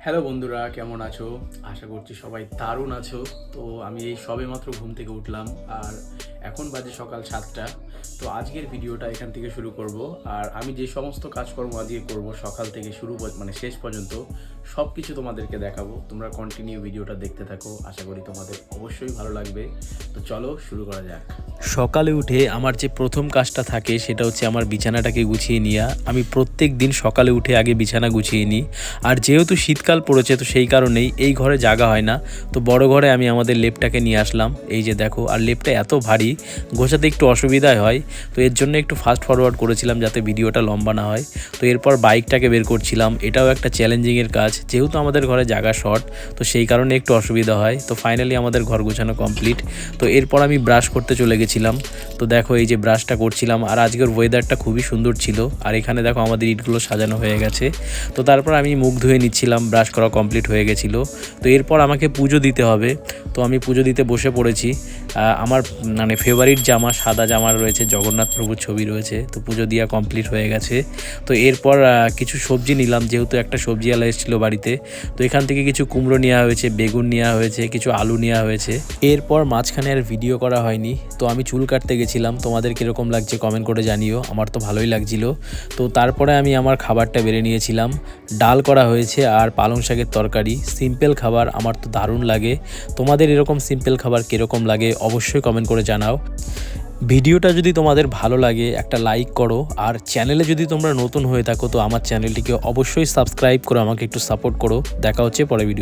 Hello বন্ধুরা, কেমন আছো? আশা করছি সবাই দারুণ আছো। তো আমি এই সবেমাত্র ঘুম থেকে উঠলাম আর এখন বাজে সকাল 7টা। তো আজকের ভিডিওটা এখান থেকে শুরু করব। আর আমি যে সমস্ত কাজকর্ম আজকে করব সকাল থেকে মানে শেষ পর্যন্ত সব কিছু তোমাদেরকে দেখাবো। তোমরা কন্টিনিউ ভিডিওটা দেখতে থাকো, আশা করি তোমাদের অবশ্যই ভালো লাগবে। তো চলো শুরু করা যাক। সকালে উঠে আমার যে প্রথম কাজটা থাকে সেটা হচ্ছে আমার বিছানাটাকে গুছিয়ে নেওয়া। আমি প্রত্যেক দিন সকালে উঠে আগে বিছানা গুছিয়ে নিই। আর যেহেতু শীতকাল পড়েছে তো সেই কারণেই এই ঘরে জায়গা হয় না, তো বড় ঘরে আমি আমাদের লেপটাকে নিয়ে আসলাম। এই যে দেখো, আর লেপটা এত ভারী গোছাতে একটু অসুবিধাই হয়, তো এর জন্য একটু ফাস্ট ফরওয়ার্ড করেছিলাম যাতে ভিডিওটা লম্বা না হয়। তো এরপর বাইকটাকে বের করছিলাম, এটাও একটা চ্যালেঞ্জিংয়ের কাজ, যেহেতু আমাদের ঘরে জায়গা শর্ট তো সেই কারণে একটু অসুবিধা হয়। তো ফাইনালি আমাদের ঘর গোছানো কমপ্লিট। তো এরপর আমি ব্রাশ করতে চলে গেছিলাম। তো দেখো এই যে ব্রাশটা করছিলাম, আর আজকের ওয়েদারটা খুবই সুন্দর ছিল। আর এখানে দেখো আমাদের ইটগুলো সাজানো হয়ে গেছে। তো তারপর আমি মুখ ধুয়ে নিচ্ছিলাম, ব্রাশ করা কমপ্লিট হয়ে গেছিলো। তো এরপর আমাকে পুজো দিতে হবে, তো আমি পুজো দিতে বসে পড়েছি। আমার মানে ফেভারিট জামা সাদা জামা রয়েছে, জগন্নাথ প্রভুর ছবি রয়েছে। তো পুজো দেওয়া কমপ্লিট হয়ে গেছে। তো এরপর কিছু সবজি নিলাম, যেহেতু একটা সবজিওয়ালা এসেছিলো বাড়িতে। তো এখান থেকে কিছু কুমড়ো নেওয়া হয়েছে, বেগুন নেওয়া হয়েছে, কিছু আলু নেওয়া হয়েছে। এরপর মাঝখানে আর ভিডিও করা হয়নি। তো আমি চুল কাটতে গেছিলাম, তোমাদের কীরকম লাগছে কমেন্ট করে জানিও। আমার তো ভালোই লাগছিল। তো তারপরে আমি আমার খাবারটা বেড়ে নিয়েছিলাম। ডাল করা হয়েছে আর পালং শাকের তরকারি, সিম্পল খাবার, আমার তো দারুণ লাগে। তোমাদের এরকম সিম্পল খাবার কীরকম লাগে অবশ্যই কমেন্ট করে জানাও। ভিডিওটা যদি তোমাদের ভালো লাগে একটা লাইক করো, আর চ্যানেলে যদি তোমরা নতুন হয়ে থাকো তো আমার চ্যানেলটিকে অবশ্যই সাবস্ক্রাইব করো, আমাকে একটু সাপোর্ট করো। দেখা হচ্ছে পরে ভিডিও।